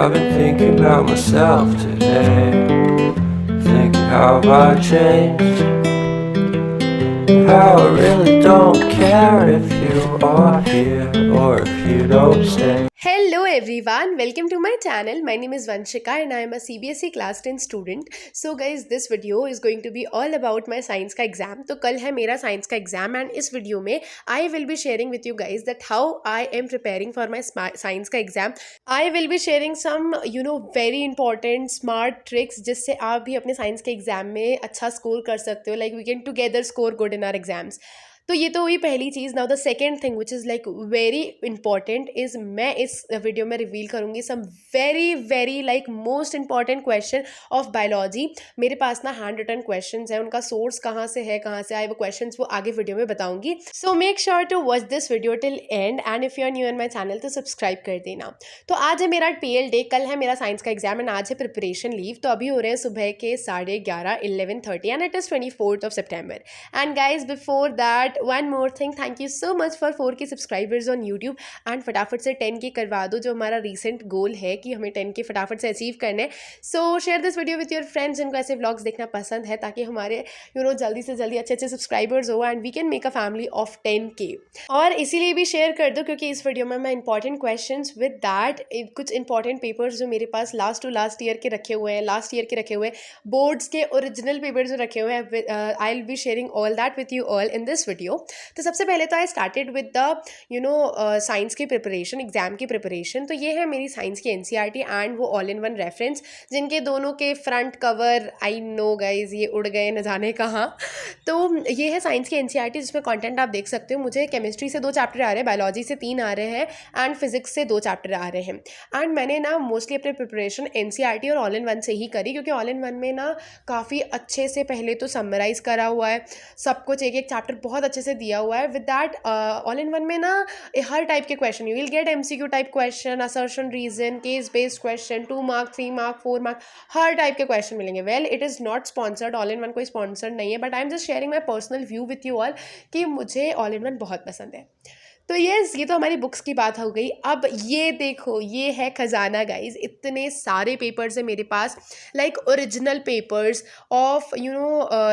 I've been thinking about myself today, thinking how I changed, how I really don't care if you are here or if you don't stay. Hello everyone, welcome to my channel. My name is Vanshika and I am a CBSE class 10 student. So guys, this video is going to be all about my science का exam. तो कल है मेरा science का exam and इस video में I will be sharing with you guys that how I am preparing for my science का exam. I will be sharing some very important smart tricks जिससे आप भी अपने science के exam में अच्छा score कर सकते हो. Like we can together score good in our exams. तो ये तो हुई पहली चीज़. Now the second thing which is like very important is मैं इस वीडियो में रिवील करूँगी some very very like most important question of biology. मेरे पास ना हैंड रिटन क्वेश्चन है, उनका सोर्स कहाँ से है, कहाँ से आए वो क्वेश्चन वो आगे वीडियो में बताऊंगी. So make sure to watch this video till end and if you are new in my channel तो सब्सक्राइब कर देना. तो आज है मेरा PL डे, कल है मेरा साइंस का एग्जाम एंड आज है प्रिपरेशन लीव. तो अभी हो रहे हैं सुबह के 11:30 11:30 and it is 24th of September. And guys before that one more thing, thank you so much for 4K subscribers on YouTube and फटाफट से 10K करवा दो, जो हमारा रिसेंट गोल है कि हमें 10K फटाफट से अचीव करना है. सो share this video with your friends जिनको ऐसे व्लॉग्स देखना पसंद है, ताकि हमारे जल्दी से जल्दी अच्छे अच्छे सब्सक्राइबर्स हो and we can make a family of 10K. और इसीलिए भी शेयर कर दो क्योंकि इस वीडियो में मैं इंपॉर्टेंट क्वेश्चन विद दैट कुछ इंपॉर्टेंट पेपर्स जो मेरे पास लास्ट टू लास्ट ईयर के रखे हुए हैं, लास्ट ईयर के रखे हुए हैं, बोर्ड्स के ओरिजिनल पेपर जो रखे हुए हैं, I will be sharing all that with you all in this video. तो सबसे पहले तो I started with the science की प्रिपरेशन, एग्जाम की प्रिपरेशन. तो ये है मेरी साइंस की NCERT एंड वो ऑल इन वन रेफरेंस, जिनके दोनों के front cover I know guys ये उड़ गए न जाने कहाँ. तो ये है साइंस की NCERT जिसमें कंटेंट आप देख सकते हो. मुझे केमिस्ट्री से 2 चैप्टर आ रहे हैं, बायोलॉजी से 3 आ रहे हैं एंड फिजिक्स से 2 चैप्टर आ रहे हैं. एंड मैंने ना मोस्टली अपने प्रिपरेशन NCERT और ऑल इन वन से ही करी, क्योंकि ऑल इन वन में ना काफ़ी अच्छे से पहले तो समराइज़ करा हुआ है सब कुछ, एक एक चैप्टर बहुत अच्छे से दिया हुआ है. With that all in one में ना हर टाइप के question you will get, MCQ type question, assertion reason, case based question, 2 mark 3 mark 4 mark, हर टाइप के क्वेश्चन मिलेंगे. Well it is not sponsored, all in one कोई sponsored नहीं है, but I am just sharing my personal view with you all कि मुझे all in one बहुत पसंद है. तो ये तो हमारी बुक्स की बात हो गई. अब ये देखो, ये है खजाना गाइज. इतने सारे पेपर्स हैं मेरे पास, like original papers of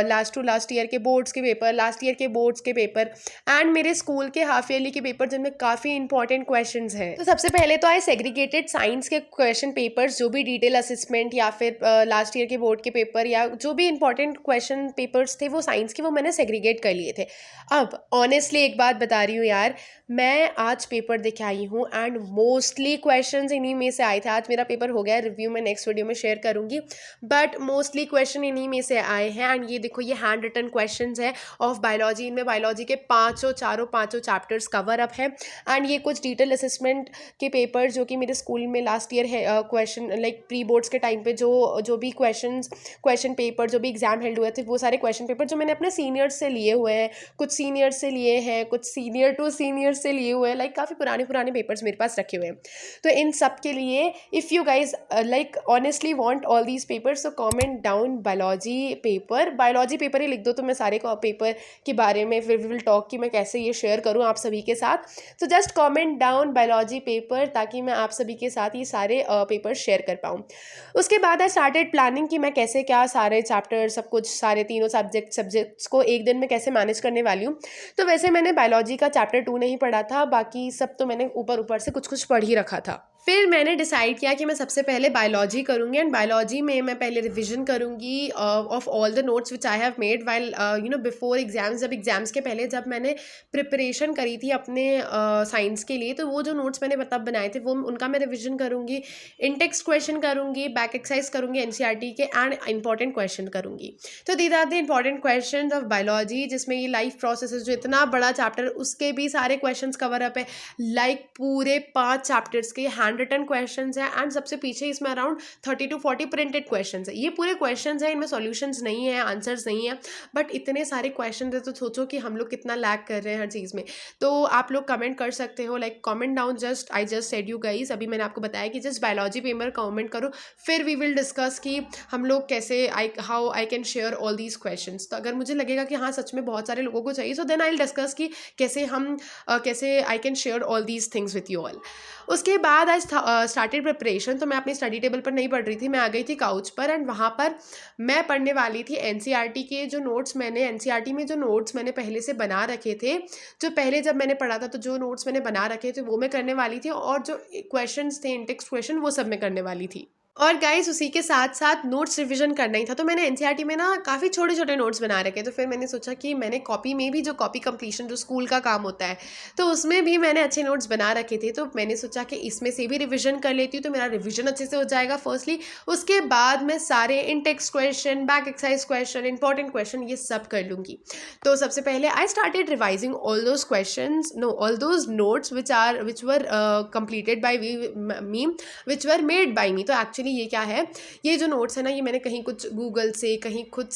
last to last year के बोर्ड्स के पेपर, लास्ट ईयर के बोर्ड्स के पेपर एंड मेरे स्कूल के हाफ ईयरली के पेपर, जिनमें काफ़ी इंपॉर्टेंट क्वेश्चंस हैं. तो सबसे पहले तो आई सेग्रीगेटेड साइंस के क्वेश्चन पेपर्स, जो भी डिटेल असेसमेंट या फिर लास्ट ईयर के बोर्ड के पेपर या जो भी इंपॉर्टेंट क्वेश्चन पेपर्स थे वो साइंस के, वो मैंने सेग्रीगेट कर लिए थे. अब ऑनेस्टली एक बात बता रही हूँ यार, मैं आज पेपर देख आई हूँ एंड मोस्टली क्वेश्चंस इन्हीं में से आए थे. आज मेरा पेपर हो गया, रिव्यू में नेक्स्ट वीडियो में शेयर करूँगी, बट मोस्टली क्वेश्चन इन्हीं में से आए हैं. एंड ये देखो, ये हैंड रिटन क्वेश्चंस है ऑफ बायोलॉजी. इनमें बायोलॉजी के पाँचों चैप्टर्स कवर अप है. एंड ये कुछ डिटेल असेसमेंट के पेपर जो कि मेरे स्कूल में लास्ट ईयर है, क्वेश्चन लाइक प्री बोर्ड्स के टाइम पे जो भी क्वेश्चन पेपर जो भी एग्जाम हेल्ड हुए थे, वो सारे क्वेश्चन पेपर जो मैंने अपने सीनियर्स से लिए हुए हैं, कुछ सीनियर्स से लिए हैं, कुछ सीनियर टू सीनियर से लिए हुए हैं, लाइक काफ़ी पुराने पेपर्स मेरे पास रखे हुए हैं. तो इन सब के लिए if you guys like honestly want all these papers, so comment down biology paper ही लिख दो, तो मैं सारे पेपर के बारे में फिर विल टॉक कि मैं कैसे ये शेयर करूँ आप सभी के साथ. तो just comment down biology paper, ताकि मैं आप सभी के साथ ये सारे पेपर शेयर कर पाऊँ. उसके बाद आई स्टार्टेड प्लानिंग कि मैं कैसे क्या सारे चैप्टर सब कुछ सारे तीनों सब्जेक्ट्स को एक दिन में कैसे मैनेज करने वाली हूँ. तो वैसे मैंने बायोलॉजी का चैप्टर 2 नहीं पढ़ा था, बाकी सब तो मैंने ऊपर से कुछ पढ़ ही रखा था. फिर मैंने डिसाइड किया कि मैं सबसे पहले बायोलॉजी करूँगी एंड बायोलॉजी में मैं पहले रिविजन करूँगी of all the notes which I have made while before exams. जब एग्जाम्स के पहले जब मैंने प्रिपरेशन करी थी अपने साइंस के लिए, तो वो जो नोट्स मैंने तब बनाए थे वो उनका मैं रिविजन करूँगी, इन टेक्स्ट क्वेश्चन करूँगी, बैक एक्सरसाइज करूँगी NCERT के एंड इंपॉर्टेंट क्वेश्चन करूँगी. तो these are the important question of biology, जिसमें ये लाइफ प्रोसेस जो इतना बड़ा चैप्टर, उसके भी सारे क्वेश्चन कवर अप है, लाइक पूरे 5 चैप्टर्स के हैंड रिटन क्वेश्चंस हैं एंड सबसे पीछे इसमें अराउंड 30 to 40 प्रिंटेड क्वेश्चंस है. ये पूरे क्वेश्चंस हैं, इनमें सॉल्यूशंस नहीं है, आंसर्स नहीं है, बट इतने सारे क्वेश्चन है तो सोचो कि हम लोग कितना लैग कर रहे हैं हर चीज़ में. तो आप लोग कमेंट कर सकते हो, like comment down I just said you guys. अभी मैंने आपको बताया कि जस्ट बायोलॉजी पेपर कमेंट करो, फिर वी विल डिस्कस कि हम लोग कैसे how I can share all these question. तो अगर मुझे लगेगा कि हाँ सच में बहुत सारे लोगों को चाहिए, so then I will discuss कि कैसे I can share all these things with you all. उसके बाद आई स्टार्टेड प्रिपरेशन। तो मैं अपनी स्टडी टेबल पर नहीं पढ़ रही थी, मैं आ गई थी काउच पर एंड वहाँ पर मैं पढ़ने वाली थी एनसीईआरटी के जो नोट्स मैंने एनसीईआरटी में जो नोट्स मैंने पहले से बना रखे थे, जो पहले जब मैंने पढ़ा था तो जो नोट्स मैंने बना रखे थे वो मैं करने वाली थी, और जो क्वेश्चंस थे इंटेक्स्ट क्वेश्चन वो सब मैं करने वाली थी। और गाइस उसी के साथ साथ नोट्स रिवीजन करना ही था। तो मैंने एनसीईआरटी में ना काफ़ी छोटे छोटे नोट्स बना रखे, तो फिर मैंने सोचा कि मैंने कॉपी में भी जो कॉपी कंप्लीशन जो स्कूल का काम होता है तो उसमें भी मैंने अच्छे नोट्स बना रखे थे, तो मैंने सोचा कि इसमें से भी रिवीजन कर लेती हूँ तो मेरा रिवीजन अच्छे से हो जाएगा फर्स्टली। उसके बाद मैं सारे in text question, back exercise question, important question ये सब कर लूँगी। तो सबसे पहले I started revising all those question, no all those notes which were completed by me, which were made by me. तो एक्चुअली ये क्या है, ये जो नोट्स है ना ये मैंने कहीं कुछ गूगल से, कहीं खुद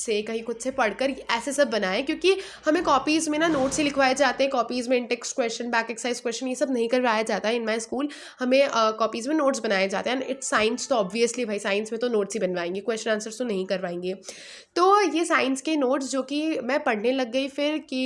से पढ़कर ऐसे सब बनाए, क्योंकि हमें कॉपीज़ में ना नोट्स ही लिखवाए जाते हैं। कॉपीज़ में in-text question, back exercise question ये सब नहीं करवाया जाता है इन माई स्कूल। हमें कॉपीज़ में नोट्स बनाए जाते हैं एंड इट्स साइंस, तो ऑब्वियसली भाई साइंस में तो नोट्स ही बनवाएंगे, क्वेश्चन आंसर्स तो नहीं करवाएंगे। तो ये साइंस के नोट्स जो कि मैं पढ़ने लग गई फिर कि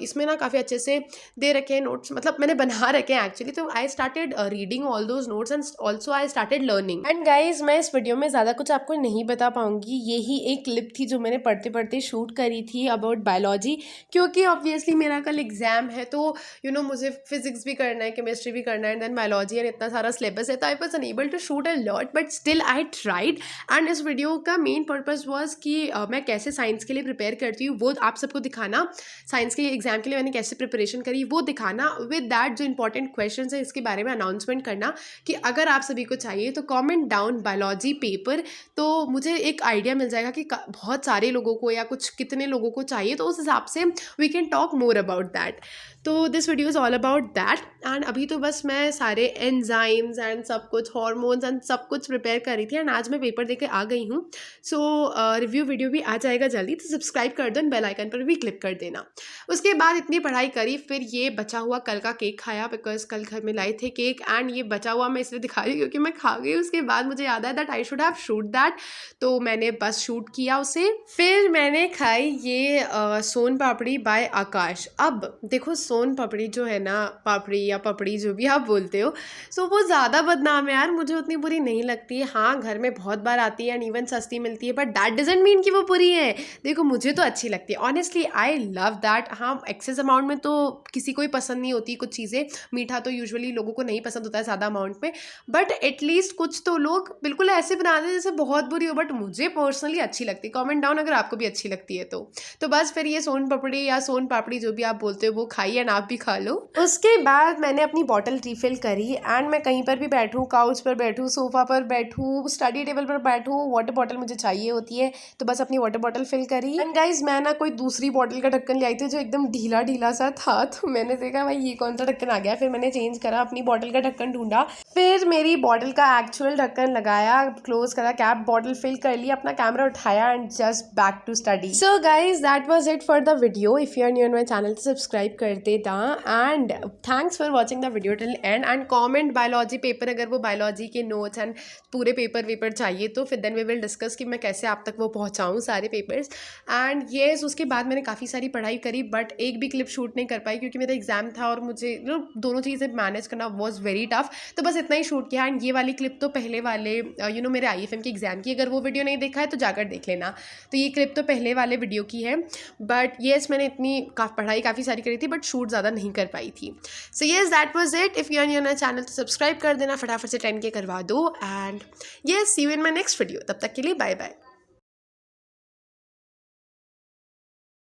इसमें ना काफ़ी अच्छे से दे रखे हैं नोट्स, मतलब मैंने बना रखे हैं एक्चुअली। तो I started reading all those notes and also I started learning. And guys मैं इस वीडियो में ज़्यादा कुछ आपको नहीं बता पाऊंगी, यही एक क्लिप थी जो मैंने पढ़ते पढ़ते शूट करी थी अबाउट बायोलॉजी, क्योंकि ऑब्वियसली मेरा कल एग्जाम है, तो मुझे फिजिक्स भी करना है, केमिस्ट्री भी करना है एंड देन बायोलॉजी एंड इतना सारा सिलेबस है, तो I was unable to shoot a lot but still I tried. And इस वीडियो का मेन पर्पज़ वॉज कि मैं कैसे साइंस के लिए प्रिपेयर करती हूँ वो आप सबको दिखाना, साइंस के एग्जाम के लिए मैंने कैसे प्रिपरेशन करी वो दिखाना, विद दैट जो इंपॉर्टेंट क्वेश्चन है इसके बारे में अनाउंसमेंट करना कि अगर आप सभी को चाहिए तो कॉमेंट डाउन बायोलॉजी पेपर, तो मुझे एक आइडिया मिल जाएगा कि बहुत सारे लोगों को या कुछ कितने लोगों को चाहिए, तो उस हिसाब से we can talk more about that. तो this video is all about that. And अभी तो बस मैं सारे एंजाइम्स एंड सब कुछ, हार्मोन्स एंड सब कुछ प्रिपेयर कर रही थी एंड आज मैं पेपर देके आ गई हूँ। सो रिव्यू वीडियो भी आ जाएगा जल्दी, तो सब्सक्राइब कर दो, बेल आइकन पर भी क्लिक कर देना। उसके बाद इतनी पढ़ाई करी, फिर ये बचा हुआ कल का केक खाया, बिकॉज कल घर में लाए थे केक एंड ये बचा हुआ मैं इसलिए दिखा रही हूँ क्योंकि मैं खा गई। उसके बाद मुझे याद आया that I should have shoot that, तो मैंने बस शूट किया उसे। फिर मैंने खाई ये सोन पापड़ी बाय आकाश। अब देखो सोन पापड़ी जो है ना, पापड़ी या पपड़ी जो भी आप बोलते हो, सो वो ज़्यादा बदनाम है यार, मुझे उतनी बुरी नहीं लगती है। हाँ घर में बहुत बार आती है एंड इवन सस्ती मिलती है, बट दैट डजंट मीन कि वो बुरी है। देखो मुझे तो अच्छी लगती है, ऑनेस्टली आई लव दैट। हाँ एक्सेस अमाउंट में तो किसी को ही पसंद नहीं होती कुछ चीज़ें, मीठा तो यूजुअली लोगों को नहीं पसंद होता है ज़्यादा अमाउंट में, बट एटलीस्ट कुछ तो लोग बिल्कुल ऐसे बनाते हैं जैसे बहुत बुरी हो, बट मुझे पर्सनली अच्छी लगती है। कमेंट डाउन अगर आपको भी अच्छी लगती है तो बस फिर ये सोन पापड़ी या सोन पापड़ी जो भी आप बोलते हो वो खाइए एंड आप भी खा लो। उसके बाद मैंने अपनी बॉटल रिफिल करी एंड मैं कहीं पर भी बैठूँ, काउच पर बैठूँ, सोफा पर बैठूँ, स्टडी टेबल पर बैठूँ, वाटर बॉटल मुझे चाहिए होती है, तो बस अपनी वाटर बॉटल फिल करी। एंड गाइज मैं ना कोई दूसरी बॉटल का ढक्कन ले आई थी जो एकदम ढीला ढीला सा था, तो मैंने देखा भाई ये कौन सा ढक्कन आ गया, फिर मैंने चेंज करा, अपनी बॉटल का ढक्कन ढूंढा, फिर मेरी बॉटल का एक्चुअल ढक्कन लगाया, क्लोज करा कैप, बॉटल फिल कर ली, अपना कैमरा उठाया and just back to study. So guys that was it for the video. If you are new on my channel तो सब्सक्राइब कर देना and thanks for watching the video till end comment biology paper, अगर वो biology के notes and पूरे paper चाहिए तो फिर देन वी विल डिस्कस कि मैं कैसे आप तक वो पहुँचाऊँ सारे पेपर्स। एंड येस उसके बाद मैंने काफ़ी सारी पढ़ाई करी बट एक भी क्लिप शूट नहीं कर पाई क्योंकि मेरा एग्जाम था और मुझे दोनों चीज़ें मैनेज करना वॉज वेरी टफ, तो बस इतना ही शूट किया। एंड ये वाली क्लिप तो पहले वाले मेरे IFM के एग्जाम की, अगर वो वीडियो नहीं देखा है तो जाकर देख लेना। तो ये क्लिप तो पहले वाले वीडियो की है, बट येस मैंने इतनी पढ़ाई काफ़ी सारी करी थी बट शूट ज़्यादा नहीं कर पाई थी। So yes that was it. If you are new on my channel तो सब्सक्राइब कर देना, फटाफट से 10K करवा दो and yes see you in my next video. तब तक के लिए बाय बाय।